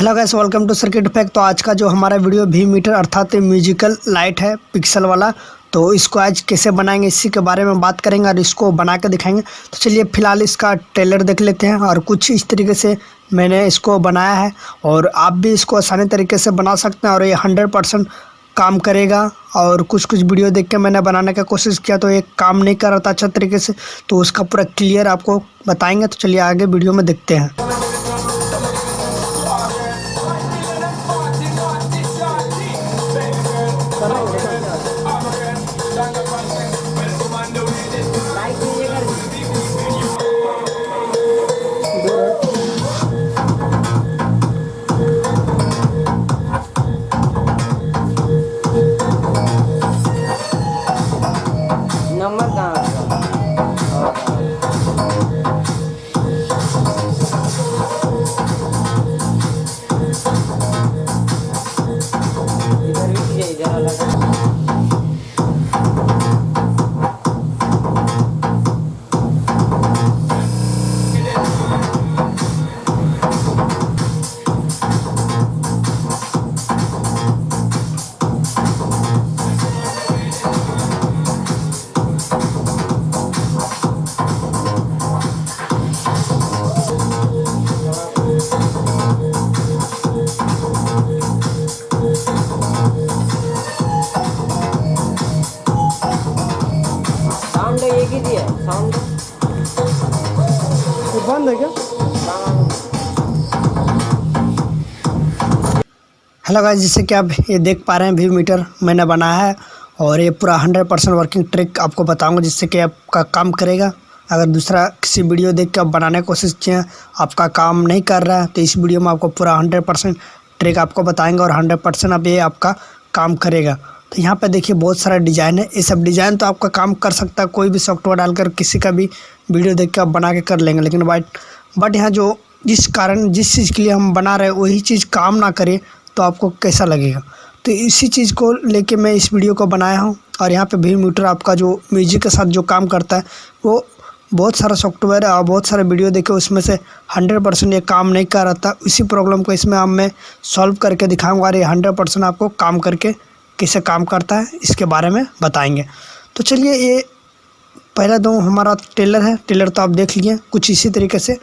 Hello guys, welcome to circuit effect. तो आज का जो हमारा वीडियो वी मीटर अर्थात म्यूजिकल लाइट है पिक्सल वाला, तो इसको आज कैसे बनाएंगे इसी के बारे में बात करेंगे और इसको बना के दिखाएंगे। तो चलिए फिलहाल इसका ट्रेलर देख लेते हैं और कुछ इस तरीके से मैंने इसको बनाया है और आप भी इसको आसानी तरीके से बना सकते हैं और ये 100% काम करेगा। और कुछ वीडियो देख के मैंने बनाने का कोशिश किया तो ये काम नहीं कर रहा था अच्छा तरीके से, तो उसका पूरा क्लियर आपको बताएंगे। तो चलिए आगे वीडियो में देखते हैं। नंबर इधर भी इधर अलग साउंड एक ही दिया साउंड बंद है क्या? हेलो गाइस, जैसे कि आप ये देख पा रहे हैं वी मीटर मैंने बनाया है और ये पूरा 100% वर्किंग ट्रिक आपको बताऊंगा जिससे कि आपका काम करेगा। अगर दूसरा किसी वीडियो देख के आप बनाने की कोशिश किए आपका काम नहीं कर रहा है तो इस वीडियो में आपको पूरा 100% ट्रिक आपको बताएंगे और 100% अब ये आपका काम करेगा। तो यहाँ पे देखिए बहुत सारा डिज़ाइन है। ये सब डिज़ाइन तो आपका काम कर सकता है, कोई भी सॉफ्टवेयर डालकर किसी का भी वीडियो देख के आप बना के कर लेंगे। लेकिन बट यहाँ जो जिस चीज़ के लिए हम बना रहे हैं वही चीज़ काम ना करे तो आपको कैसा लगेगा। तो इसी चीज़ को लेके मैं इस वीडियो को बनाया हूँ। और यहाँ पे वी मीटर आपका जो म्यूजिक के साथ जो काम करता है वो बहुत सारा सॉफ्टवेयर है और बहुत सारे वीडियो देखे उसमें से 100% ये काम नहीं कर रहा था। इसी प्रॉब्लम को इसमें अब मैं सॉल्व करके दिखाऊंगा और ये 100% आपको काम करके कैसे काम करता है इसके बारे में बताएंगे। तो चलिए, ये पहला दो हमारा टेलर है। टेलर तो आप देख लिए, कुछ इसी तरीके से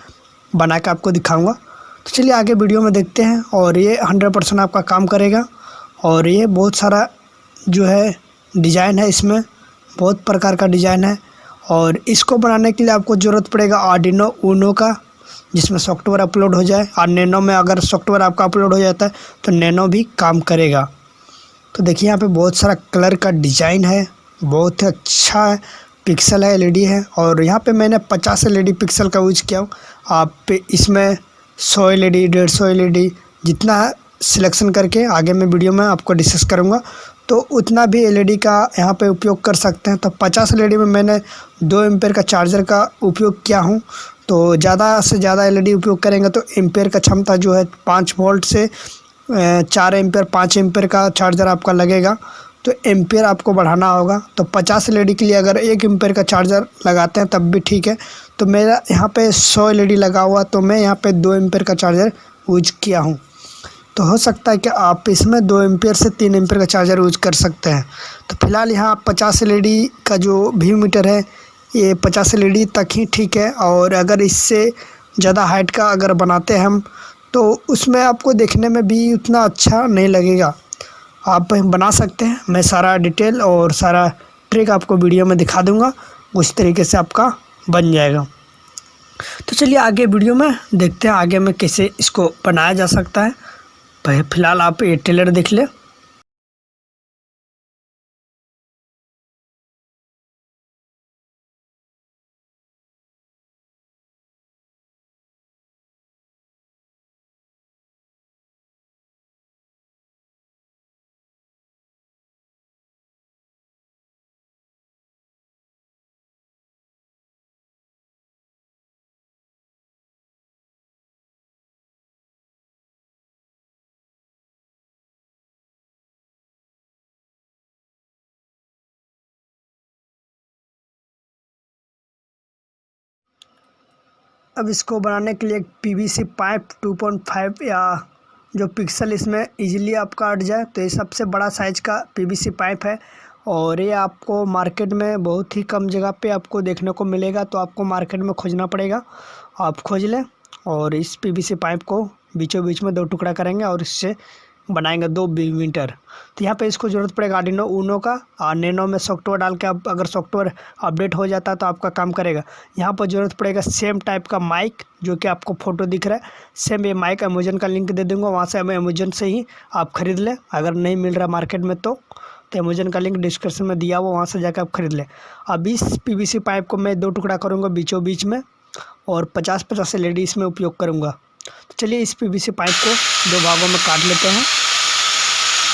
बना के आपको दिखाऊंगा। तो चलिए आगे वीडियो में देखते हैं और ये 100% आपका काम करेगा। और ये बहुत सारा जो है डिज़ाइन है, इसमें बहुत प्रकार का डिज़ाइन है और इसको बनाने के लिए आपको ज़रूरत पड़ेगा आर्डिनो ऊनो का, जिसमें सॉफ्टवेयर अपलोड हो जाए। और नैनो में अगर सॉफ्टवेयर आपका अपलोड हो जाता है तो नैनो भी काम करेगा। तो देखिए यहाँ पे बहुत सारा कलर का डिज़ाइन है, बहुत अच्छा है, पिक्सल है, एलईडी है। और यहाँ पे मैंने 50 एलईडी पिक्सल का यूज किया हूँ। आप इसमें 100 एलईडी 150 एलईडी जितना सिलेक्शन करके आगे मैं वीडियो में आपको डिस्कस करूँगा तो उतना भी एलईडी का यहाँ पे उपयोग कर सकते हैं। तो 50 एलईडी में मैंने 2 एम्पेयर का चार्जर का उपयोग किया हूँ। तो ज़्यादा से ज़्यादा एलईडी उपयोग करेंगे तो एम्पेयर का क्षमता जो है 5 वोल्ट से 4 एम्पेयर 5 एम्पेयर का चार्जर आपका लगेगा। तो एम्पेयर आपको बढ़ाना होगा। तो 50 एलईडी के लिए अगर 1 एम्पेयर का चार्जर लगाते हैं तब भी ठीक है। तो मेरा यहाँ पे 100 एलईडी लगा हुआ तो मैं यहाँ पे 2 एम्पेयर का चार्जर यूज किया हूँ। तो हो सकता है कि आप इसमें 2 एम्पेयर से 3 एम्पेयर का चार्जर यूज कर सकते हैं। तो फिलहाल यहाँ 50 एलईडी का जो वी मीटर है ये 50 एलईडी तक ही ठीक है। और अगर इससे ज़्यादा हाइट का अगर बनाते हैं हम तो उसमें आपको देखने में भी उतना अच्छा नहीं लगेगा। आप बना सकते हैं, मैं सारा डिटेल और सारा ट्रिक आपको वीडियो में दिखा दूंगा, उस तरीके से आपका बन जाएगा। तो चलिए आगे वीडियो में देखते हैं आगे में कैसे इसको बनाया जा सकता है। फिलहाल आप ये ट्रेलर देख लें। अब इसको बनाने के लिए एक पीवीसी पाइप 2.5 या जो पिक्सल इसमें इजीली आपका अट जाए। तो ये सबसे बड़ा साइज़ का पीवीसी पाइप है और ये आपको मार्केट में बहुत ही कम जगह पे आपको देखने को मिलेगा। तो आपको मार्केट में खोजना पड़ेगा, आप खोज लें। और इस पीवीसी पाइप को बीचों बीच में 2 टुकड़ा करेंगे और इससे बनाएंगे 2 मीटर। तो यहाँ पे इसको ज़रूरत पड़ेगा आर्डिनो ऊनो का, और नैनो में सॉफ्टवेयर डाल के आप अगर सॉफ्टवेयर अपडेट हो जाता है तो आपका काम करेगा। यहाँ पर ज़रूरत पड़ेगा सेम टाइप का माइक, जो कि आपको फ़ोटो दिख रहा है। सेम ये माइक अमेजन का लिंक दे दूँगा, वहाँ से हमें अमेजन से ही आप ख़रीद लें। अगर नहीं मिल रहा मार्केट में तो अमेजन का लिंक डिस्क्रिप्शन में दिया हुआ, वहाँ से जाकर आप ख़रीद लें। अब इस पीवीसी पाइप को मैं 2 टुकड़ा करूँगा बीचों बीच में और 50-50 LED इसमें उपयोग करूँगा। तो चलिए इस पीवीसी पाइप को 2 भागों में काट लेते हैं।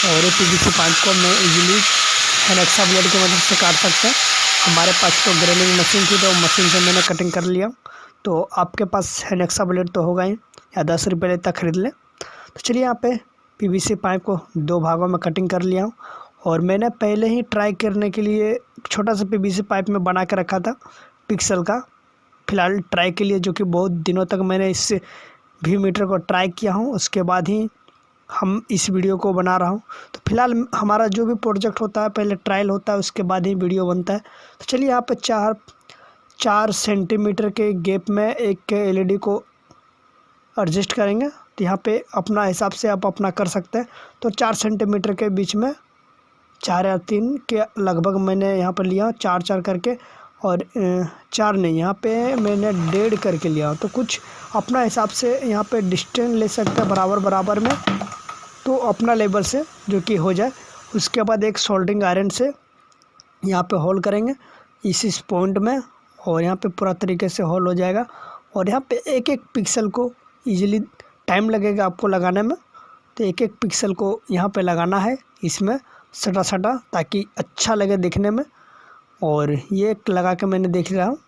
और ये पीवीसी पाइप को मैं इजीली हेनेक्सा ब्लेड की मदद से काट सकते हैं। हमारे पास तो ग्रेनिंग मशीन थी तो मशीन से मैंने कटिंग कर लिया। तो आपके पास हेनेक्सा ब्लेड तो होगा ही, या 10 रुपये तक खरीद लें। तो चलिए यहाँ पे पीवीसी पाइप को 2 भागों में कटिंग कर लिया हूँ। और मैंने पहले ही ट्राई करने के लिए छोटा सा पीवीसी पाइप में बना के रखा था पिक्सल का, फ़िलहाल ट्राई के लिए, जो कि बहुत दिनों तक मैंने इस व्यू मीटर को ट्राई किया हूँ। उसके बाद ही हम इस वीडियो को बना रहा हूँ। तो फिलहाल हमारा जो भी प्रोजेक्ट होता है पहले ट्रायल होता है, उसके बाद ही वीडियो बनता है। तो चलिए यहाँ पे 4 सेंटीमीटर के गैप में एक LED को एडजस्ट करेंगे। तो यहाँ पे अपना हिसाब से आप अपना कर सकते हैं। तो 4 सेंटीमीटर के बीच में 4 या 3 के लगभग मैंने यहाँ पर लिया 4 करके, और 4 नहीं, यहाँ पे मैंने 1.5 करके लिया। तो कुछ अपना हिसाब से यहाँ पे डिस्टेंस ले सकते हैं बराबर में, तो अपना लेवल से जो कि हो जाए। उसके बाद एक सोल्डरिंग आयरन से यहाँ पे होल करेंगे इस पॉइंट में, और यहाँ पे पूरा तरीके से होल हो जाएगा। और यहाँ पे एक पिक्सल को इजीली टाइम लगेगा आपको लगाने में। तो एक पिक्सल को यहाँ पे लगाना है इसमें सटा, ताकि अच्छा लगे देखने में। और ये लगा के मैंने देख रहा हूँ,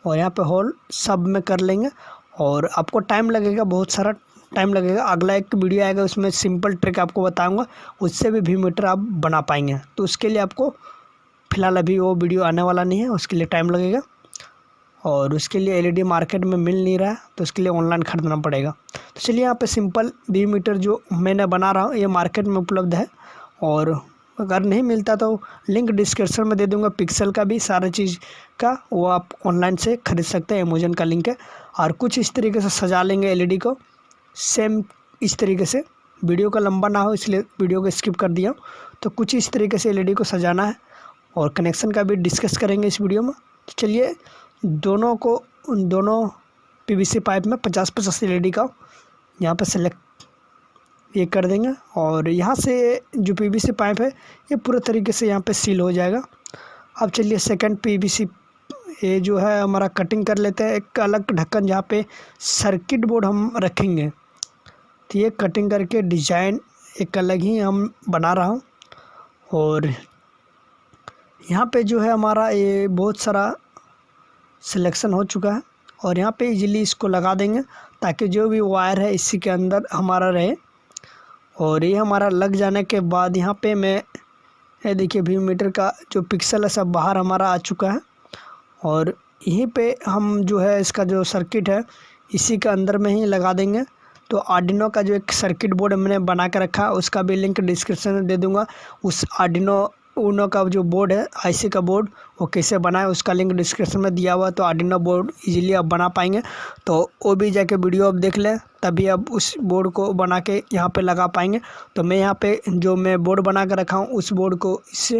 और यहाँ पे होल सब में कर लेंगे। और आपको टाइम लगेगा, बहुत सारा टाइम लगेगा। अगला एक वीडियो आएगा, उसमें सिंपल ट्रिक आपको बताऊंगा, उससे भी व्यू मीटर आप बना पाएंगे। तो उसके लिए आपको फ़िलहाल अभी वो वीडियो आने वाला नहीं है, उसके लिए टाइम लगेगा। और उसके लिए LED मार्केट में मिल नहीं रहा है, तो उसके लिए ऑनलाइन ख़रीदना पड़ेगा। तो चलिए यहाँ पे सिंपल व्यू मीटर जो मैंने बना रहा हूँ ये मार्केट में उपलब्ध है। और अगर नहीं मिलता तो लिंक डिस्क्रिप्शन में दे दूंगा पिक्सल का भी, सारा चीज़ का, वो आप ऑनलाइन से ख़रीद सकते हैं, अमेजन का लिंक है। और कुछ इस तरीके से सजा लेंगे LED को, सेम इस तरीके से। वीडियो का लंबा ना हो इसलिए वीडियो को स्किप कर दिया। तो कुछ इस तरीके से LED को सजाना है, और कनेक्शन का भी डिस्कस करेंगे इस वीडियो में। तो चलिए दोनों PVC पाइप में 50-50 LED का यहाँ पर सेलेक्ट ये कर देंगे। और यहाँ से जो PVC पाइप है ये पूरे तरीके से यहाँ पे सील हो जाएगा। अब चलिए सेकंड PVC ये जो है हमारा कटिंग कर लेते हैं, एक अलग ढक्कन जहाँ पे सर्किट बोर्ड हम रखेंगे। तो ये कटिंग करके डिज़ाइन एक अलग ही हम बना रहा हूँ। और यहाँ पे जो है हमारा ये बहुत सारा सिलेक्शन हो चुका है, और यहाँ पे इजीली इसको लगा देंगे ताकि जो भी वायर है इसी के अंदर हमारा रहे। और ये हमारा लग जाने के बाद यहाँ पे मैं ये देखिए व्यू मीटर का जो पिक्सल है सब बाहर हमारा आ चुका है। और यहीं पे हम जो है इसका जो सर्किट है इसी के अंदर में ही लगा देंगे। तो आर्डिनो का जो एक सर्किट बोर्ड मैंने बना के रखा है उसका भी लिंक डिस्क्रिप्शन में दे दूँगा। उस आर्डिनो ऊनो का जो बोर्ड है IC का बोर्ड वो कैसे बनाए उसका लिंक डिस्क्रिप्शन में दिया हुआ है। तो आर्डिनो बोर्ड इजीली आप बना पाएंगे। तो वो भी जाके वीडियो आप देख लें, तभी आप उस बोर्ड को बना के यहाँ पे लगा पाएंगे। तो मैं यहाँ पे जो मैं बोर्ड बना के रखा हूँ उस बोर्ड को इस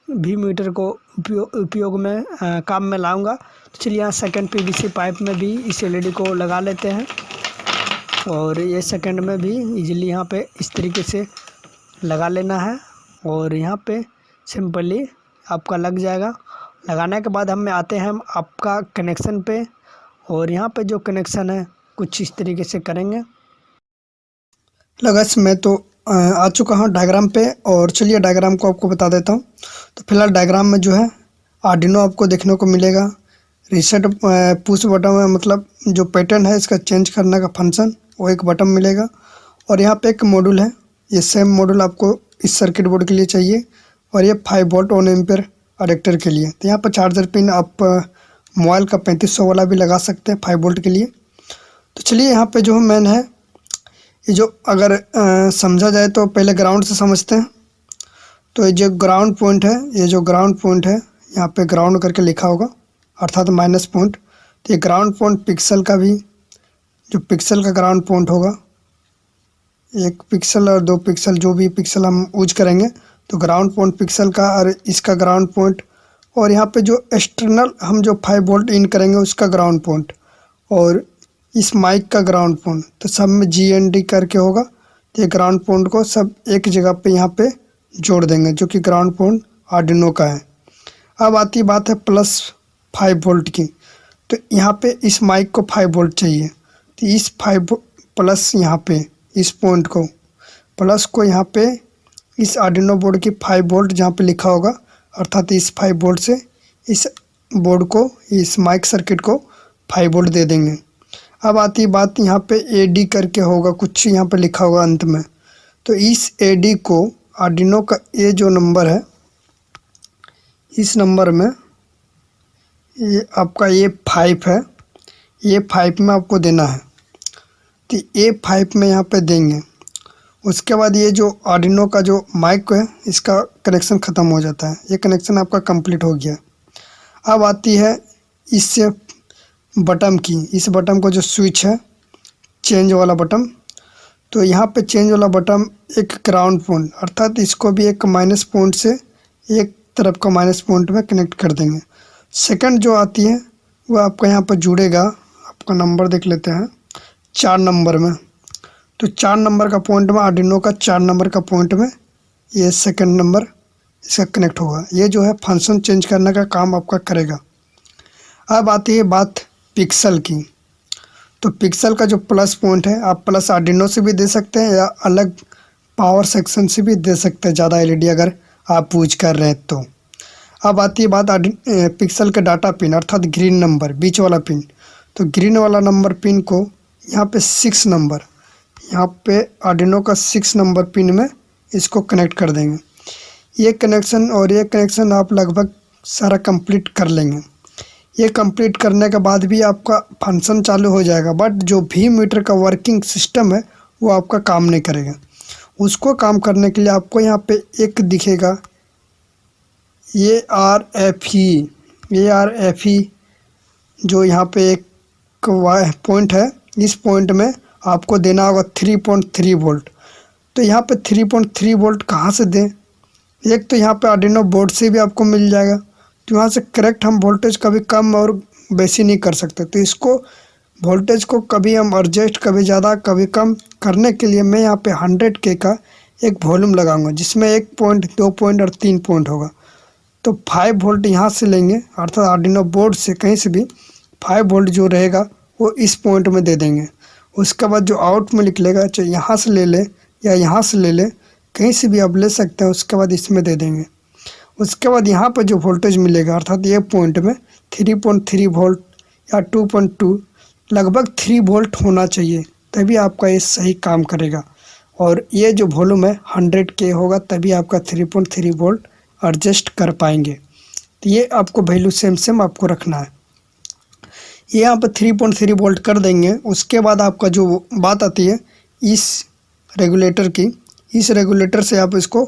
व्यू मीटर को उपयोग में काम में लाऊंगा। तो चलिए यहाँ सेकंड PVC पाइप में भी इस LED को लगा लेते हैं। और ये सेकंड में भी इजीली यहाँ पे इस तरीके से लगा लेना है, और यहाँ पे सिंपली आपका लग जाएगा। लगाने के बाद हम आते हैं आपका कनेक्शन पे, और यहाँ पे जो कनेक्शन है कुछ इस तरीके से करेंगे। लगास मैं तो आ चुका हूँ डायग्राम पे, और चलिए डायग्राम को आपको बता देता हूँ। तो फिलहाल डायग्राम में जो है आर्डिनो आपको देखने को मिलेगा। रीसेट पुश बटन में मतलब जो पैटर्न है इसका चेंज करने का फंक्शन वो एक बटन मिलेगा। और यहाँ पे एक मॉड्यूल है, ये सेम मॉड्यूल आपको इस सर्किट बोर्ड के लिए चाहिए, और ये 5 वोल्ट 1 एम्पियर अडेप्टर के लिए। तो यहाँ पर चार्जर पिन आप मोबाइल का 3500 वाला भी लगा सकते हैं 5 वोल्ट के लिए। तो चलिए यहाँ पे जो मेन है ये जो अगर समझा जाए तो पहले ग्राउंड से समझते हैं। तो ये जो ग्राउंड पॉइंट है, ये जो ग्राउंड पॉइंट है यहाँ पे ग्राउंड करके लिखा होगा अर्थात माइनस पॉइंट। तो ये ग्राउंड पॉइंट पिक्सल का भी, जो पिक्सल का ग्राउंड पॉइंट होगा, 1 पिक्सल और 2 पिक्सल, जो भी पिक्सल हम यूज करेंगे तो ग्राउंड पॉइंट पिक्सल का और इसका ग्राउंड पॉइंट। और यहाँ पे जो एक्सटर्नल हम जो 5 वोल्ट इन करेंगे उसका ग्राउंड पॉइंट और इस माइक का ग्राउंड पॉइंट, तो सब में GND करके होगा। तो ये ग्राउंड पॉइंट को सब एक जगह पे यहाँ पे जोड़ देंगे, जो कि ग्राउंड पॉइंट आर्डिनो का है। अब आती बात है +5 वोल्ट की। तो यहाँ पे इस माइक को 5 वोल्ट चाहिए, तो इस 5 प्लस यहाँ पे इस पॉइंट को प्लस को यहाँ पे इस आर्डिनो बोर्ड की 5 वोल्ट जहाँ पे लिखा होगा, अर्थात इस 5 वोल्ट से इस बोर्ड को, इस माइक सर्किट को 5 वोल्ट दे देंगे। अब आती है बात, यहाँ पे AD करके होगा, कुछ यहाँ पे लिखा होगा अंत में। तो इस AD को आर्डिनो का ये जो नंबर है, इस नंबर में ये आपका ये 5 है, ये 5 में आपको देना है। तो ये 5 में यहाँ पे देंगे। उसके बाद ये जो आर्डिनो का जो माइक है इसका कनेक्शन ख़त्म हो जाता है, ये कनेक्शन आपका कंप्लीट हो गया। अब आती है इस बटन की, इस बटन को जो स्विच है चेंज वाला बटन, तो यहाँ पे चेंज वाला बटन एक ग्राउंड पॉइंट, अर्थात इसको भी एक माइनस पॉइंट से एक तरफ का माइनस पॉइंट में कनेक्ट कर देंगे। सेकंड जो आती है वो आपका यहाँ पर जुड़ेगा, आपका नंबर देख लेते हैं 4 नंबर में। तो 4 नंबर का पॉइंट में, आर्डिनो का 4 नंबर का पॉइंट में ये सेकंड नंबर इसका कनेक्ट होगा। ये जो है फंक्शन चेंज करने का काम आपका करेगा। अब आती है बात पिक्सल की। तो पिक्सल का जो प्लस पॉइंट है, आप प्लस आर्डिनो से भी दे सकते हैं या अलग पावर सेक्शन से भी दे सकते हैं, ज़्यादा LED अगर आप यूज कर रहे हैं तो। अब आती है बात पिक्सल के डाटा पिन, अर्थात ग्रीन नंबर, बीच वाला पिन। तो ग्रीन वाला नंबर पिन को यहाँ पे 6 नंबर, यहाँ पे आर्डिनो का 6 नंबर पिन में इसको कनेक्ट कर देंगे। ये कनेक्शन और ये कनेक्शन आप लगभग सारा कंप्लीट कर लेंगे। ये कंप्लीट करने के बाद भी आपका फंक्शन चालू हो जाएगा, बट जो भी मीटर का वर्किंग सिस्टम है वो आपका काम नहीं करेगा। उसको काम करने के लिए आपको यहाँ पे एक दिखेगा ARFE, जो यहाँ पे एक पॉइंट है, इस पॉइंट में आपको देना होगा 3.3 वोल्ट। तो यहाँ पे 3.3 वोल्ट कहाँ से दें? एक तो यहाँ पे आर्डिनो बोर्ड से भी आपको मिल जाएगा, तो यहाँ से करेक्ट हम वोल्टेज कभी कम और बेसी नहीं कर सकते। तो इसको वोल्टेज को कभी हम एडजस्ट, कभी ज़्यादा कभी कम करने के लिए मैं यहाँ पे 100K का एक वॉल्यूम लगाऊंगा, जिसमें 1 पॉइंट, 2 पॉइंट और 3 पॉइंट होगा। तो 5 वोल्ट यहाँ से लेंगे, अर्थात आर्डिनो बोर्ड से कहीं से भी 5 वोल्ट जो रहेगा वो इस पॉइंट में दे देंगे। उसके बाद जो आउट में निकलेगा, चाहे यहाँ से ले ले या यहाँ से ले ले, कहीं से भी आप ले सकते हैं। उसके बाद इसमें दे देंगे। उसके बाद यहाँ पर जो वोल्टेज मिलेगा, अर्थात ये पॉइंट में 3.3 वोल्ट या 2.2, लगभग 3 वोल्ट होना चाहिए, तभी आपका ये सही काम करेगा। और ये जो वॉल्यूम है 100K होगा, तभी आपका 3.3 वोल्ट एडजस्ट कर पाएंगे। तो ये आपको वैल्यू सेम आपको रखना है। ये यहाँ पर 3.3 वोल्ट कर देंगे। उसके बाद आपका जो बात आती है इस रेगुलेटर की, इस रेगुलेटर से आप इसको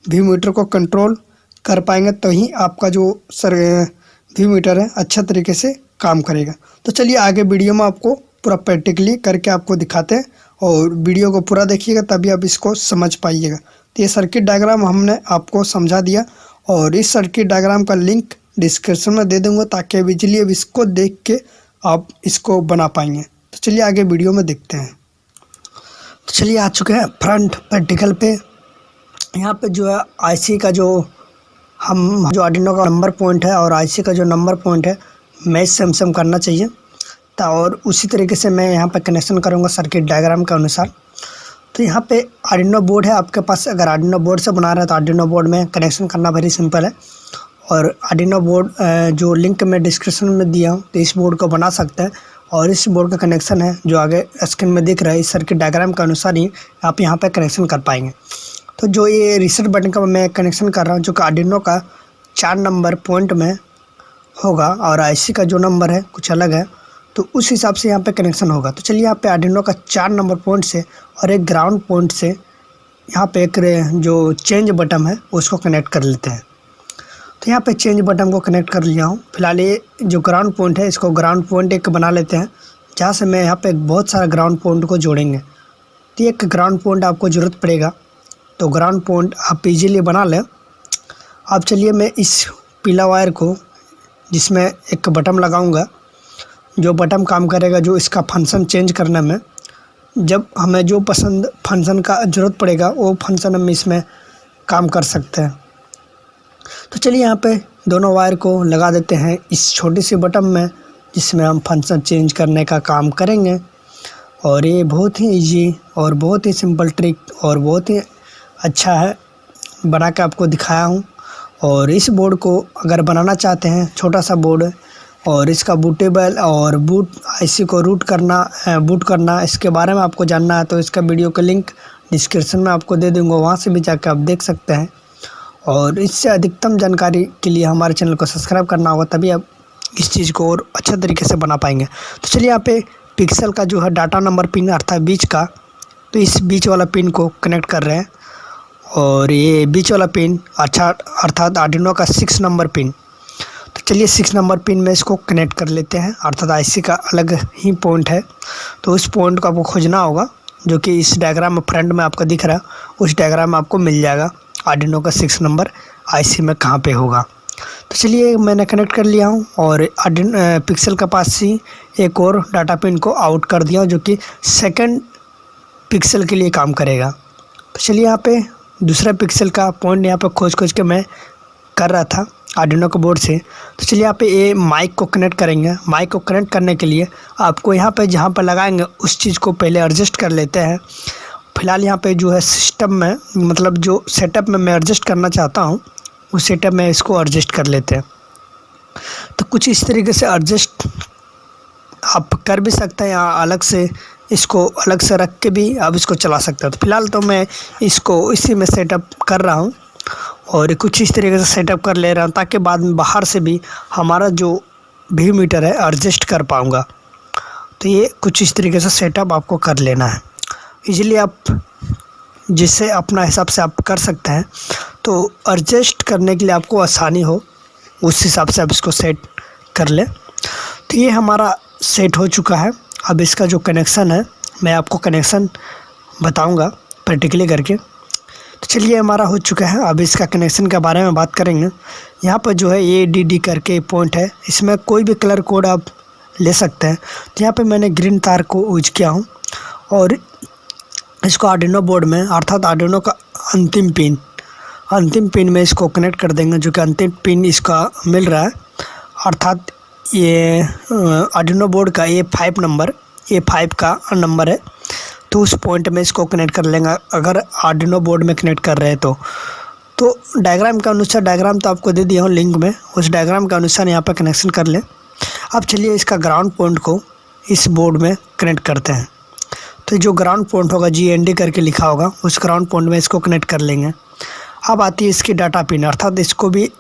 व्यू मीटर को कंट्रोल कर पाएंगे, तो ही आपका जो व्यू मीटर है अच्छा तरीके से काम करेगा। तो चलिए आगे वीडियो में आपको पूरा प्रैक्टिकली करके आपको दिखाते हैं, और वीडियो को पूरा देखिएगा तभी आप इसको समझ पाइएगा। तो ये सर्किट डायग्राम हमने आपको समझा दिया, और इस सर्किट डायग्राम का लिंक डिस्क्रिप्शन में दे दूँगा, ताकि इजीली अब इसको देख के आप इसको बना पाएंगे। तो चलिए आगे वीडियो में देखते हैं। तो चलिए आ चुके हैं फ्रंट प्रैक्टिकल पे। यहाँ पे जो है IC का जो जो आर्डिनो का नंबर पॉइंट है और IC का जो नंबर पॉइंट है मैच सेम करना चाहिए। तो और उसी तरीके से मैं यहाँ पे कनेक्शन करूँगा सर्किट डायग्राम के अनुसार। तो यहाँ पे आर्डिनो बोर्ड है आपके पास। अगर आर्डिनो बोर्ड से बना रहे हैं तो आर्डिनो बोर्ड में कनेक्शन करना वेरी सिंपल है, और आर्डिनो बोर्ड जो लिंक मैं डिस्क्रिप्शन में दिया हूँ, तो इस बोर्ड को बना सकते हैं। और इस बोर्ड का कनेक्शन है जो आगे स्क्रीन में दिख रहा है, इस सर्किट डायग्राम के अनुसार ही आप यहाँ पे कनेक्शन कर पाएंगे। तो जो ये रीसेट बटन का मैं कनेक्शन कर रहा हूँ, जो कि आर्डिनो का 4 नंबर पॉइंट में होगा, और IC का जो नंबर है कुछ अलग है। तो उस हिसाब से यहाँ पे कनेक्शन होगा। तो चलिए यहाँ पे आर्डिनो का 4 नंबर पॉइंट से और एक ग्राउंड पॉइंट से यहाँ पे एक जो चेंज बटन है उसको कनेक्ट कर लेते हैं। तो यहाँ पे चेंज बटन को कनेक्ट कर लिया हूँ। फिलहाल ये जो ग्राउंड पॉइंट है इसको ग्राउंड पॉइंट एक बना लेते हैं, जहाँ से मैं यहाँ पे बहुत सारा ग्राउंड पॉइंट को जोड़ेंगे। तो एक ग्राउंड पॉइंट आपको ज़रूरत पड़ेगा, तो ग्राउंड पॉइंट आप इजीली बना लें। अब चलिए मैं इस पीला वायर को जिसमें एक बटन लगाऊंगा, जो बटन काम करेगा जो इसका फंक्शन चेंज करने में, जब हमें जो पसंद फंक्शन का ज़रूरत पड़ेगा वो फंक्शन हम इसमें काम कर सकते हैं। तो चलिए यहाँ पे दोनों वायर को लगा देते हैं इस छोटी सी बटन में, जिसमें हम फंक्शन चेंज करने का काम करेंगे। और ये बहुत ही इजी और बहुत ही सिंपल ट्रिक और बहुत ही अच्छा है, बना के आपको दिखाया हूँ। और इस बोर्ड को अगर बनाना चाहते हैं, छोटा सा बोर्ड और इसका बूटेबल और बूट आईसी को बूट करना इसके बारे में आपको जानना है, तो इसका वीडियो का लिंक डिस्क्रिप्शन में आपको दे दूँगा, वहाँ से भी जाकर आप देख सकते हैं। और इससे अधिकतम जानकारी के लिए हमारे चैनल को सब्सक्राइब करना होगा, तभी आप इस चीज़ को और अच्छे तरीके से बना पाएंगे। तो चलिए यहाँ पे पिक्सल का जो है डाटा नंबर पिन अर्थात बीच का, तो इस बीच वाला पिन को कनेक्ट कर रहे हैं। और ये बीच वाला पिन अर्थात आर्डिनो का 6 नंबर पिन। तो चलिए 6 नंबर पिन में इसको कनेक्ट कर लेते हैं, अर्थात आईसी का अलग ही पॉइंट है। तो उस पॉइंट को आपको खोजना होगा, जो कि इस डायग्राम में फ्रंट में आपको दिख रहा है, उस डायग्राम में आपको मिल जाएगा आर्डिनो का 6 नंबर आईसी में कहाँ पे होगा। तो चलिए मैंने कनेक्ट कर लिया हूँ और पिक्सल के पास ही एक और डाटा पिन को आउट कर दिया, जो कि सेकंड पिक्सल के लिए काम करेगा। तो चलिए यहाँ पे दूसरा पिक्सल का पॉइंट यहाँ पे खोज के मैं कर रहा था आर्डिनो के बोर्ड से। तो चलिए यहाँ पे ये माइक को कनेक्ट करेंगे। माइक को कनेक्ट करने के लिए आपको यहाँ पे जहाँ पर लगाएंगे उस चीज़ को पहले एडजस्ट कर लेते हैं। फ़िलहाल यहाँ पे जो है सिस्टम में, मतलब जो सेटअप में मैं एडजस्ट करना चाहता हूँ उस सेटअप में इसको एडजस्ट कर लेते हैं। तो कुछ इस तरीके से एडजस्ट आप कर भी सकते हैं, या अलग से इसको अलग से रख के भी आप इसको चला सकते हैं। तो फिलहाल तो मैं इसको इसी में सेटअप कर रहा हूँ और कुछ इस तरीके से सेटअप कर ले रहा हूँ, ताकि बाद में बाहर से भी हमारा जो भी मीटर है एडजस्ट कर पाऊँगा। तो ये कुछ इस तरीके से सेटअप आपको कर लेना है। इजीली आप जिससे अपना हिसाब से आप कर सकते हैं, तो एडजस्ट करने के लिए आपको आसानी हो उस हिसाब से आप इसको सेट कर लें। तो ये हमारा सेट हो चुका है। अब इसका जो कनेक्शन है मैं आपको कनेक्शन बताऊंगा प्रैक्टिकली करके। तो चलिए हमारा हो चुका है, अब इसका कनेक्शन के बारे में बात करेंगे। यहाँ पर जो है ADD करके पॉइंट है, इसमें कोई भी कलर कोड आप ले सकते हैं। तो यहाँ पे मैंने ग्रीन तार को यूज किया हूँ और इसको आर्डिनो बोर्ड में अर्थात आर्डिनो का अंतिम पिन में इसको कनेक्ट कर देंगे, जो कि अंतिम पिन इसका मिल रहा है। अर्थात ये आर्डिनो बोर्ड का A5 का नंबर है, तो उस पॉइंट में इसको कनेक्ट कर लेंगे अगर आर्डिनो बोर्ड में कनेक्ट कर रहे हैं तो डायग्राम के अनुसार, डायग्राम तो आपको दे दिया हूँ लिंक में, उस डायग्राम के अनुसार यहाँ पर कनेक्शन कर लें। अब चलिए इसका ग्राउंड पॉइंट को इस बोर्ड में कनेक्ट करते हैं। तो जो ग्राउंड पॉइंट होगा GND करके लिखा होगा, उस ग्राउंड पॉइंट में इसको कनेक्ट कर लेंगे। अब आती है इसकी डाटा पिन, अर्थात इसको भी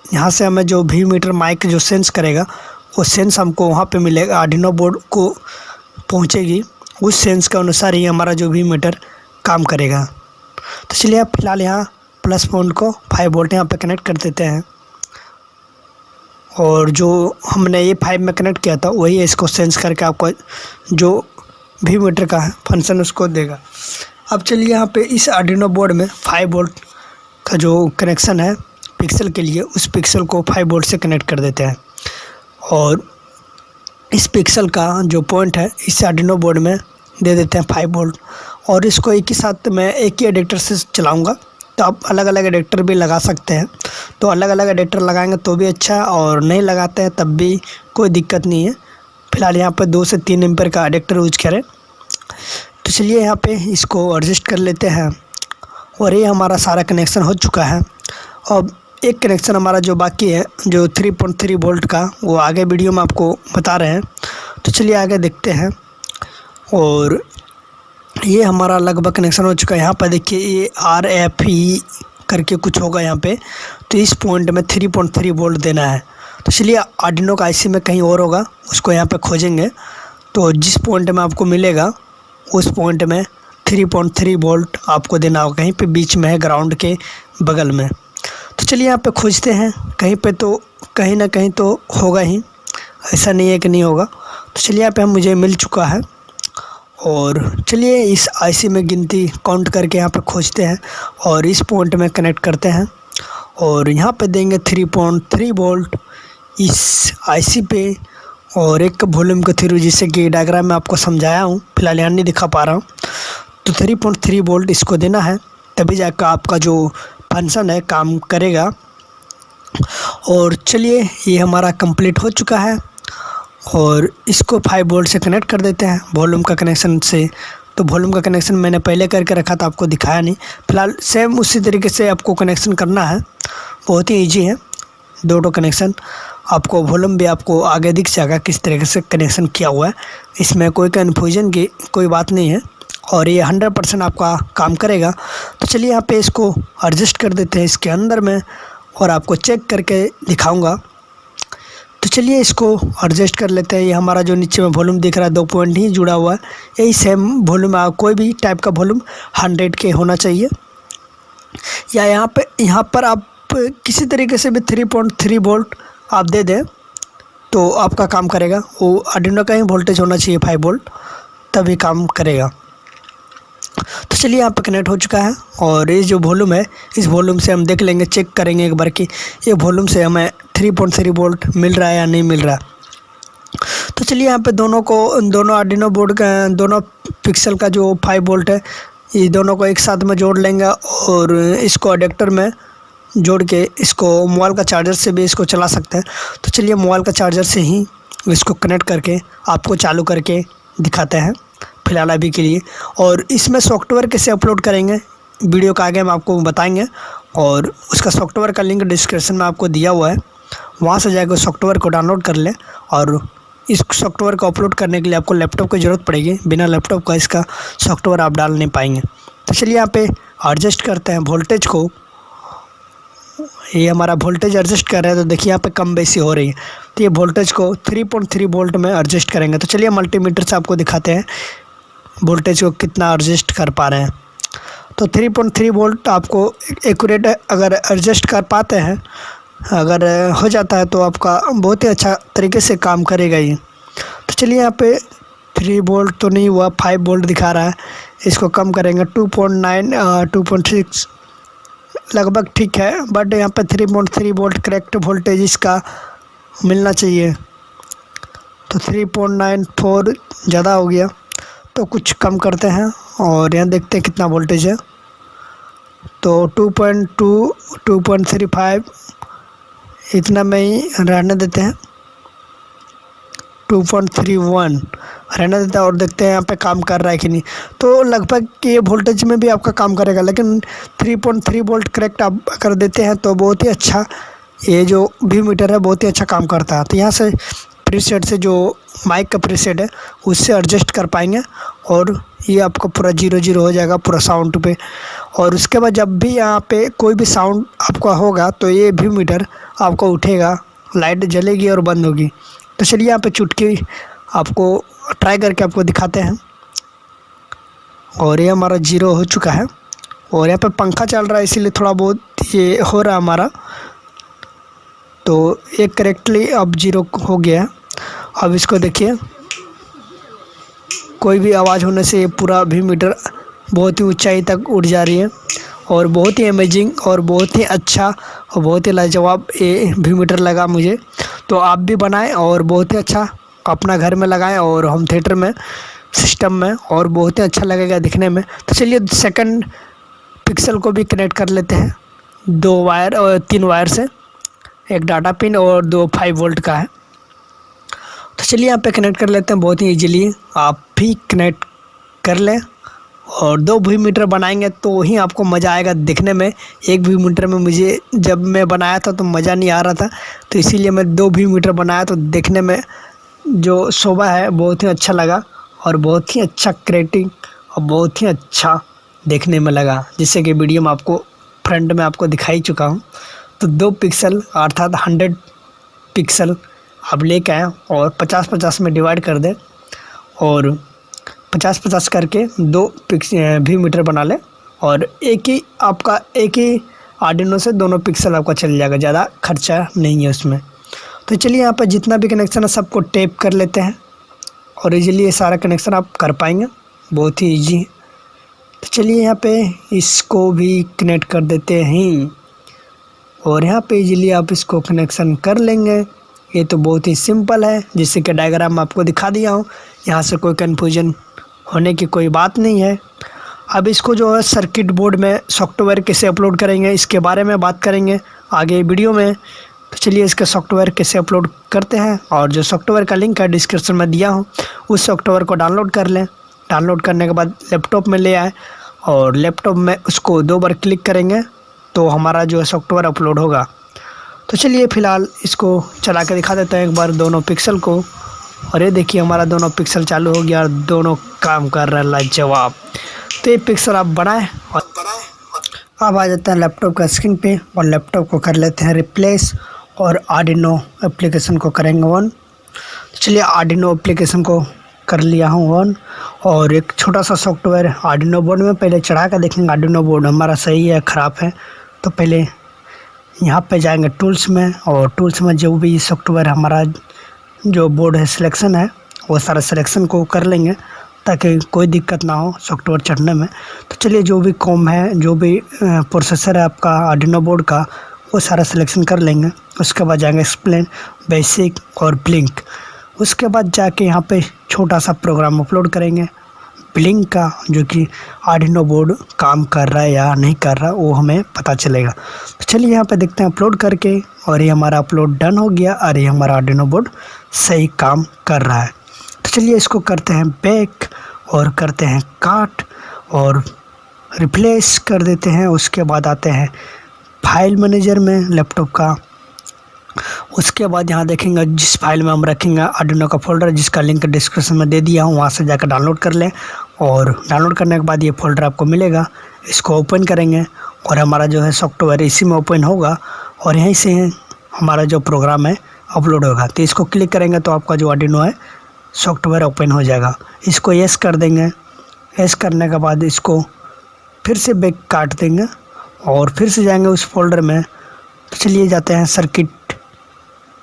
यहाँ से हमें जो भी मीटर माइक जो सेंस करेगा वो सेंस हमको वहाँ पे मिलेगा, आर्डिनो बोर्ड को पहुँचेगी, उस सेंस के अनुसार ही हमारा जो भी मीटर काम करेगा। तो चलिए अब फिलहाल यहाँ प्लस पॉइंट को 5 वोल्ट यहाँ पे कनेक्ट कर देते हैं, और जो हमने ये 5 में कनेक्ट किया था वही इसको सेंस करके आपको जो भी मीटर का है फंक्शन उसको देगा। अब चलिए यहाँ पे इस आर्डिनो बोर्ड में 5 वोल्ट का जो कनेक्शन है पिक्सल के लिए, उस पिक्सल को 5 वोल्ट से कनेक्ट कर देते हैं। और इस पिक्सल का जो पॉइंट है इस आर्डिनो बोर्ड में दे देते हैं 5 वोल्ट, और इसको एक ही साथ मैं एक ही एडेप्टर से चलाऊँगा। तो आप अलग अलग एडेप्टर भी लगा सकते हैं, तो अलग अलग एडेप्टर लगाएंगे तो भी अच्छा, और नहीं लगाते हैं तब भी कोई दिक्कत नहीं है। फिलहाल यहाँ पर 2 से 3 एम्पीयर का एडेप्टर यूज करें। तो चलिए यहाँ पे इसको एडजस्ट कर लेते हैं, और ये हमारा सारा कनेक्शन हो चुका है। अब एक कनेक्शन हमारा जो बाकी है जो 3.3 वोल्ट का, वो आगे वीडियो में आपको बता रहे हैं। तो चलिए आगे देखते हैं। और ये हमारा लगभग कनेक्शन हो चुका है। यहाँ पर देखिए ये RFE करके कुछ होगा यहाँ पे, तो इस पॉइंट में 3.3 वोल्ट देना है। तो चलिए आर्डिनो का आईसी में कहीं और होगा, उसको यहाँ पे खोजेंगे। तो जिस पॉइंट में आपको मिलेगा उस पॉइंट में 3.3 वोल्ट आपको देना होगा, कहीं पे बीच में है, ग्राउंड के बगल में। तो चलिए यहाँ पे खोजते हैं, कहीं पे तो कहीं ना कहीं तो होगा ही, ऐसा नहीं है कि नहीं होगा। तो चलिए यहाँ पे मुझे मिल चुका है, और चलिए इस आईसी में गिनती काउंट करके यहाँ पे खोजते हैं और इस पॉइंट में कनेक्ट करते हैं, और यहाँ पे देंगे 3.3 वोल्ट इस आईसी पे, और एक वॉल्यूम के थ्रू, जिससे कि डायग्राम में आपको समझाया हूँ, फिलहाल यहाँ नहीं दिखा पा रहा हूँ। तो 3.3 वोल्ट इसको देना है, तभी जाकर आपका जो फंक्शन है काम करेगा। और चलिए ये हमारा कंप्लीट हो चुका है, और इसको 5 वोल्ट से कनेक्ट कर देते हैं वॉल्यूम का कनेक्शन से। तो वॉल्यूम का कनेक्शन मैंने पहले करके रखा था, आपको दिखाया नहीं। फिलहाल सेम उसी तरीके से आपको कनेक्शन करना है, बहुत ही ईजी है। दो कनेक्शन आपको, वॉल्यूम भी आपको आगे दिख जाएगा किस तरीके से कनेक्शन किया हुआ है, इसमें कोई कन्फ्यूजन की कोई बात नहीं है, और ये 100% आपका काम करेगा। तो चलिए यहाँ पे इसको एडजस्ट कर देते हैं इसके अंदर में, और आपको चेक करके दिखाऊंगा। तो चलिए इसको एडजस्ट कर लेते हैं। ये हमारा जो नीचे में वॉल्यूम दिख रहा है 2 पॉइंट ही जुड़ा हुआ है, यही सेम वॉल्यूम, कोई भी टाइप का वॉल्यूम 100 के होना चाहिए। या यहाँ पर आप किसी तरीके से भी 3.3 वोल्ट आप दे दें तो आपका काम करेगा। वो आर्डिनो का ही वोल्टेज होना चाहिए 5 वोल्ट, तभी काम करेगा। तो चलिए यहाँ पे कनेक्ट हो चुका है, और ये जो वॉल्यूम है, इस वॉल्यूम से हम देख लेंगे, चेक करेंगे एक बार कि ये वॉल्यूम से हमें 3.3 वोल्ट मिल रहा है या नहीं मिल रहा। तो चलिए यहाँ पे दोनों आर्डिनो बोर्ड का, दोनों पिक्सल का जो 5 वोल्ट है, ये दोनों को एक साथ में जोड़ लेंगे, और इसको अडेप्टर में जोड़ के इसको मोबाइल का चार्जर से भी इसको चला सकते हैं। तो चलिए मोबाइल का चार्जर से ही इसको कनेक्ट करके आपको चालू करके दिखाते हैं फिलहाल अभी के लिए। और इसमें सॉफ्टवेयर कैसे अपलोड करेंगे वीडियो का आगे हम आपको बताएंगे, और उसका सॉफ्टवेयर का लिंक डिस्क्रिप्शन में आपको दिया हुआ है, वहाँ से जाकर सॉफ्टवेयर को डाउनलोड कर लें। और इस सॉफ्टवेयर को अपलोड करने के लिए आपको लैपटॉप की ज़रूरत पड़ेगी, बिना लैपटॉप का इसका सॉफ्टवेयर आप डाल नहीं पाएंगे। तो चलिए यहाँ पे एडजस्ट करते हैं वोल्टेज को। ये हमारा वोल्टेज एडजस्ट कर रहा है, तो देखिए यहाँ पे कम बेसी हो रही है, तो ये वोल्टेज को 3.3 वोल्ट में एडजस्ट करेंगे। तो चलिए मल्टीमीटर से आपको दिखाते हैं वोल्टेज को कितना एडजस्ट कर पा रहे हैं। तो 3.3 वोल्ट आपको एक्यूरेट अगर एडजस्ट कर पाते हैं, अगर हो जाता है, तो आपका बहुत ही अच्छा तरीके से काम करेगा ये। तो चलिए यहाँ पे 3 वोल्ट तो नहीं हुआ, 5 वोल्ट दिखा रहा है, इसको कम करेंगे 2.9 2.6 लगभग ठीक है, बट यहाँ पे 3.3 वोल्ट करेक्ट वोल्टेज इसका मिलना चाहिए। तो 3.94 ज़्यादा हो गया, तो कुछ कम करते हैं और यहाँ देखते हैं कितना वोल्टेज है। तो 2.2 2.35 इतना में ही रहने देते हैं, 2.31 रहने देता है, और देखते हैं यहाँ पे काम कर रहा है कि नहीं। तो लगभग ये वोल्टेज में भी आपका काम करेगा, लेकिन 3.3 वोल्ट करेक्ट आप अगर देते हैं तो बहुत ही अच्छा ये जो वी मीटर है बहुत ही अच्छा काम करता है। तो यहाँ से प्रीसेट से जो माइक का प्रीसेट है उससे एडजस्ट कर पाएंगे, और ये आपका पूरा 0 हो जाएगा पूरा साउंड पे। और उसके बाद जब भी यहाँ पे कोई भी साउंड आपका होगा तो ये वी मीटर आपको उठेगा, लाइट जलेगी और बंद होगी। तो चलिए यहाँ पे चुटकी आपको ट्राई करके आपको दिखाते हैं। और ये हमारा 0 हो चुका है, और यहाँ पे पंखा चल रहा है इसीलिए थोड़ा बहुत ये हो रहा है हमारा। तो ये करेक्टली अब 0 हो गया है। अब इसको देखिए, कोई भी आवाज़ होने से ये पूरा वी मीटर बहुत ही ऊंचाई तक उड़ जा रही है, और बहुत ही अमेजिंग और बहुत ही अच्छा और बहुत ही लाजवाब ये वी मीटर लगा मुझे। तो आप भी बनाएं और बहुत ही अच्छा अपना घर में लगाएं और होम थिएटर में सिस्टम में, और बहुत ही अच्छा लगेगा दिखने में। तो चलिए सेकंड पिक्सल को भी कनेक्ट कर लेते हैं 2 वायर और 3 वायर से, एक डाटा पिन और 2 5 वोल्ट का है। तो चलिए यहाँ पे कनेक्ट कर लेते हैं, बहुत ही इजीली आप भी कनेक्ट कर लें। और 2 वी मीटर बनाएंगे तो ही आपको मज़ा आएगा दिखने में। एक वी मीटर में मुझे जब मैं बनाया था तो मज़ा नहीं आ रहा था, तो इसीलिए मैं 2 वी मीटर बनाया, तो देखने में जो शोभा है बहुत ही अच्छा लगा, और बहुत ही अच्छा क्रिएटिव और बहुत ही अच्छा देखने में लगा, जिससे कि वीडियो में आपको फ्रंट में आपको दिखाई चुका हूँ। तो 2 पिक्सल अर्थात 100 पिक्सल आप लेके आएँ और 50-50 में डिवाइड कर दें और 50-50 करके 2 व्यू मीटर बना लें और एक ही आर्डिनो से दोनों पिक्सल आपका चल जाएगा, ज़्यादा खर्चा नहीं है उसमें। तो चलिए यहाँ पर जितना भी कनेक्शन है सबको टेप कर लेते हैं और इजीली ये सारा कनेक्शन आप कर पाएंगे, बहुत ही इजी है। तो चलिए यहाँ पे इसको भी कनेक्ट कर देते हैं और यहाँ पे इजीली आप इसको कनेक्शन कर लेंगे। ये तो बहुत ही सिंपल है, जिससे कि डायग्राम आपको दिखा दिया हूँ, यहाँ से कोई कन्फ्यूजन होने की कोई बात नहीं है। अब इसको जो है सर्किट बोर्ड में सॉफ्टवेयर कैसे अपलोड करेंगे इसके बारे में बात करेंगे आगे वीडियो में। तो चलिए इसका सॉफ्टवेयर कैसे अपलोड करते हैं, और जो सॉफ्टवेयर का लिंक है डिस्क्रिप्शन में दिया हूँ, उस सॉफ्टवेयर को डाउनलोड कर लें। डाउनलोड करने के बाद लैपटॉप में ले आए और लैपटॉप में उसको 2 बार क्लिक करेंगे तो हमारा जो है सॉफ्टवेयर अपलोड होगा। तो चलिए फ़िलहाल इसको चला के दिखा देते हैं एक बार दोनों पिक्सल को, और ये देखिए हमारा दोनों पिक्सल चालू हो गया और दोनों काम कर रहा है लाजवाब। तो ये पिक्सल आप बनाएं और अब आ जाते हैं लैपटॉप का स्क्रीन पे और लैपटॉप को कर लेते हैं रिप्लेस और आर्डिनो एप्लीकेशन को करेंगे ऑन। तो चलिए आर्डिनो एप्लीकेशन को कर लिया हूँ ऑन, और एक छोटा सा सॉफ्टवेयर आर्डिनो बोर्ड में पहले चढ़ा कर देखेंगे आर्डिनो बोर्ड हमारा सही है ख़राब है। तो पहले यहाँ पे जाएंगे टूल्स में, और टूल्स में जो भी सॉफ्टवेयर हमारा जो बोर्ड है सिलेक्शन है वो सारा सिलेक्शन को कर लेंगे ताकि कोई दिक्कत ना हो सॉफ्टवेयर चढ़ने में। तो चलिए जो भी कॉम है, जो भी प्रोसेसर है आपका आर्डिनो बोर्ड का, वो सारा सिलेक्शन कर लेंगे। उसके बाद जाएंगे एक्सप्लेन, बेसिक और ब्लिंक। उसके बाद जाके यहाँ पे छोटा सा प्रोग्राम अपलोड करेंगे ब्लिंक का, जो कि आर्डिनो बोर्ड काम कर रहा है या नहीं कर रहा वो हमें पता चलेगा। तो चलिए यहाँ पे देखते हैं अपलोड करके, और ये हमारा अपलोड डन हो गया और ये हमारा आर्डिनो बोर्ड सही काम कर रहा है। तो चलिए इसको करते हैं बैक और करते हैं काट और रिप्लेस कर देते हैं। उसके बाद आते हैं फाइल मैनेजर में लैपटॉप का। उसके बाद यहाँ देखेंगे जिस फाइल में हम रखेंगे आर्डिनो का फोल्डर, जिसका लिंक डिस्क्रिप्शन में दे दिया हूँ, वहाँ से जाकर डाउनलोड कर लें। और डाउनलोड करने के बाद ये फोल्डर आपको मिलेगा, इसको ओपन करेंगे और हमारा जो है सॉफ्टवेयर इसी में ओपन होगा और यहीं से हमारा जो प्रोग्राम है अपलोड होगा। तो इसको क्लिक करेंगे तो आपका जो आर्डिनो है सॉफ्टवेयर ओपन हो जाएगा। इसको यस कर देंगे। यस करने के बाद इसको फिर से बैक काट देंगे और फिर से जाएंगे उस फोल्डर में। तो चलिए जाते हैं सर्किट,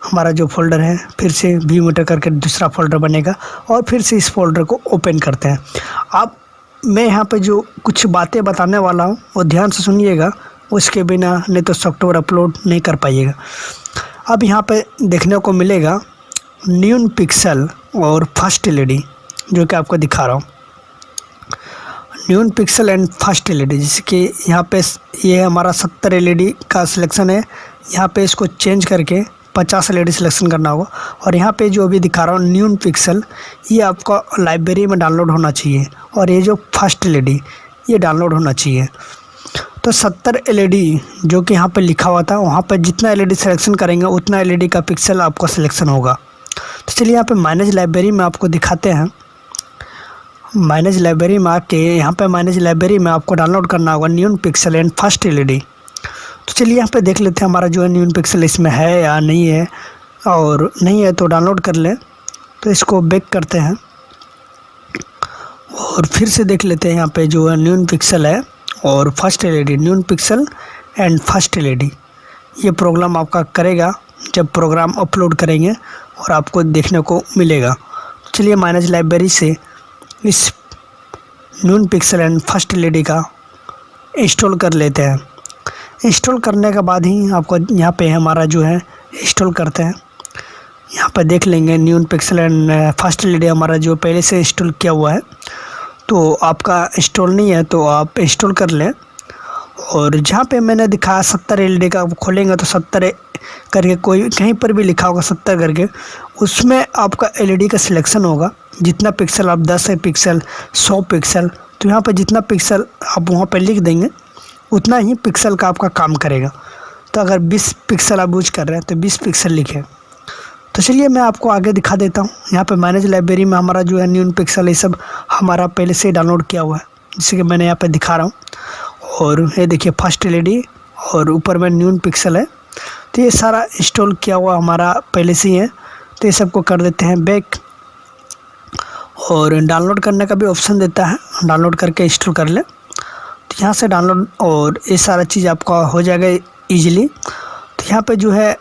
हमारा जो फोल्डर है फिर से व्यू मीटर करके दूसरा फोल्डर बनेगा और फिर से इस फोल्डर को ओपन करते हैं। अब मैं यहाँ पे जो कुछ बातें बताने वाला हूँ वो ध्यान से सुनिएगा, उसके बिना नहीं तो सॉफ्टवेयर अपलोड नहीं कर पाइएगा। अब यहाँ पे देखने को मिलेगा न्यून पिक्सल और फर्स्ट एलईडी, जो कि आपको दिखा रहा हूँ, न्यून पिक्सल एंड फर्स्ट एलईडी। जैसे कि यहाँ पे ये हमारा 70 एलईडी का सिलेक्शन है, यहाँ पे इसको चेंज करके 50 एलईडी सिलेक्शन करना होगा। और यहाँ पे जो अभी दिखा रहा हूँ न्यून पिक्सल, ये आपका लाइब्रेरी में डाउनलोड होना चाहिए, और ये जो फर्स्ट एलईडी ये डाउनलोड होना चाहिए। तो 70 एलईडी जो कि यहाँ पे लिखा हुआ था, वहाँ पे जितना एलईडी सिलेक्शन करेंगे उतना एलईडी का पिक्सल आपका सिलेक्शन होगा। तो चलिए यहाँ पे मैनेज लाइब्रेरी में आपको दिखाते हैं। मैनेज लाइब्रेरी में आके यहाँ पे मैनेज लाइब्रेरी में आपको डाउनलोड करना होगा न्यून पिक्सल एंड फर्स्ट एलईडी। तो चलिए यहाँ पे देख लेते हैं हमारा जो है न्यून पिक्सल इसमें है या नहीं है, और नहीं है तो डाउनलोड कर लें। तो इसको बैक करते हैं और फिर से देख लेते हैं यहाँ पे जो है न्यून पिक्सल है और फर्स्ट एलईडी, न्यून पिक्सल एंड फर्स्ट एलईडी। ये प्रोग्राम आपका करेगा जब प्रोग्राम अपलोड करेंगे और आपको देखने को मिलेगा। चलिए मैनेज लाइब्रेरी से इस न्यून पिक्सल एंड फर्स्ट एलईडी का इंस्टॉल कर लेते हैं। इंस्टॉल करने के बाद ही आपको यहाँ पे हमारा जो है इंस्टॉल करते हैं। यहाँ पर देख लेंगे न्यून पिक्सल एंड फर्स्ट एलईडी हमारा जो पहले से इंस्टॉल किया हुआ है। तो आपका इंस्टॉल नहीं है तो आप इंस्टॉल कर लें, और जहाँ पे मैंने दिखाया 70 एलईडी का खोलेंगे तो 70 करके कोई कहीं पर भी लिखा होगा 70 करके, उसमें आपका एलईडी का सिलेक्शन होगा। जितना पिक्सल आप 10 पिक्सल 100 पिक्सल, तो यहाँ पर जितना पिक्सल आप वहाँ पर लिख देंगे उतना ही पिक्सल का आपका काम करेगा। तो अगर 20 पिक्सल आप यूज कर रहे हैं तो 20 पिक्सल लिखें। तो चलिए मैं आपको आगे दिखा देता हूँ। यहाँ पे मैनेज लाइब्रेरी में हमारा जो है न्यून पिक्सल ये सब हमारा पहले से डाउनलोड किया हुआ है, जैसे कि मैंने यहाँ पे दिखा रहा हूँ। और ये देखिए फर्स्ट एलईडी और ऊपर में न्यून पिक्सल है तो ये सारा इंस्टॉल किया हुआ हमारा पहले से ही है, तो ये सबको कर देते हैं बैक। और डाउनलोड करने का भी ऑप्शन देता है, डाउनलोड करके इंस्टॉल कर ले तो यहाँ से डाउनलोड और ये सारा चीज़ आपका हो जाएगा ईजिली। तो यहाँ पे जो है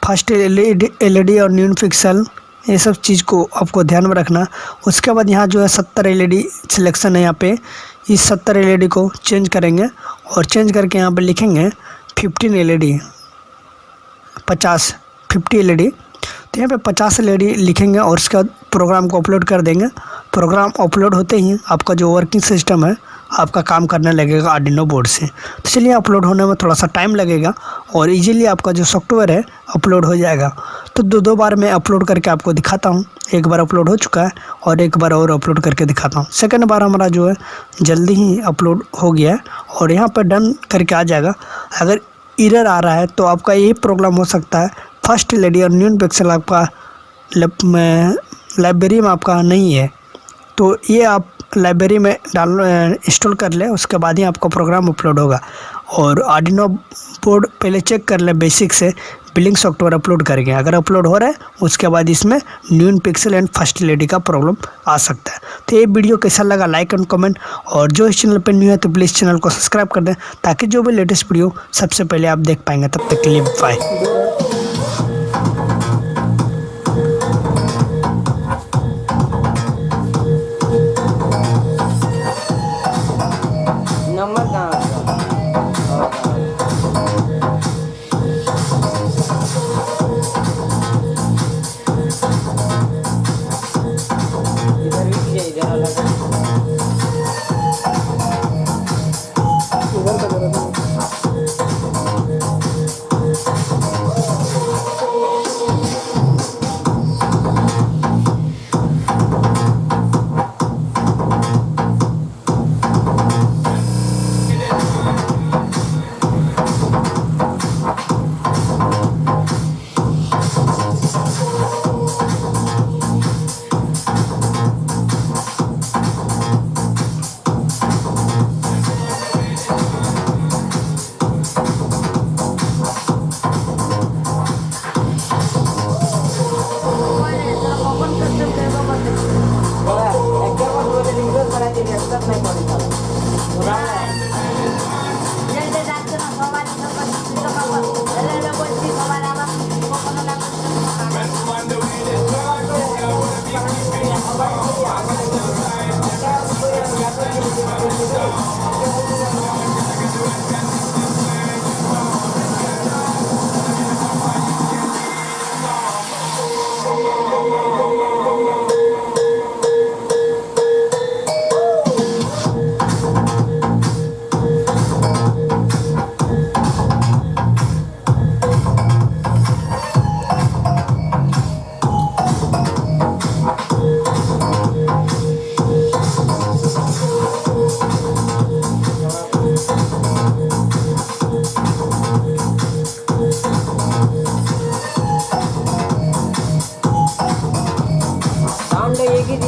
फर्स्ट एलईडी और न्यू पिक्सल ये सब चीज़ को आपको ध्यान में रखना। उसके बाद यहाँ जो है 70 एलईडी सिलेक्शन है, यहाँ पे इस 70 एलईडी को चेंज करेंगे और चेंज करके यहाँ पे लिखेंगे 15 एलईडी 50 एलईडी। तो यहाँ पे 50 एलईडी लिखेंगे और उसके बाद प्रोग्राम को अपलोड कर देंगे। प्रोग्राम अपलोड होते ही आपका जो वर्किंग सिस्टम है आपका काम करने लगेगा आर्डिनो बोर्ड से। तो चलिए अपलोड होने में थोड़ा सा टाइम लगेगा और इजीली आपका जो सॉफ्टवेयर है अपलोड हो जाएगा। तो दो बार मैं अपलोड करके आपको दिखाता हूँ। एक बार अपलोड हो चुका है और एक बार और अपलोड करके दिखाता हूँ। सेकंड बार हमारा जो है जल्दी ही अपलोड हो गया है और यहाँ पर डन करके आ जाएगा। अगर एरर आ रहा है तो आपका यही प्रॉब्लम हो सकता है, फर्स्ट एलईडी और न्यू पिक्सल आपका लाइब्रेरी में आपका नहीं है। तो ये आप लाइब्रेरी में इंस्टॉल कर ले, उसके बाद ही आपका प्रोग्राम अपलोड होगा। और आर्डिनो बोर्ड पहले चेक कर ले बेसिक से, बिलिंग सॉफ्टवेयर अपलोड करेंगे। अगर अपलोड हो रहा है उसके बाद इसमें new pixel and first LED का प्रॉब्लम आ सकता है। तो ये वीडियो कैसा लगा लाइक एंड कमेंट, और जो इस चैनल पर न्यू है तो प्लीज़ चैनल को सब्सक्राइब कर दें ताकि जो भी लेटेस्ट वीडियो सबसे पहले आप देख पाएंगे। तब तक के लिए बाय। नंबर कहाँ है? इधर भी चाहिए, इधर अलग है। बघा, एकदा पण डोळे लिंगच करायचे असतात नाही कोणी.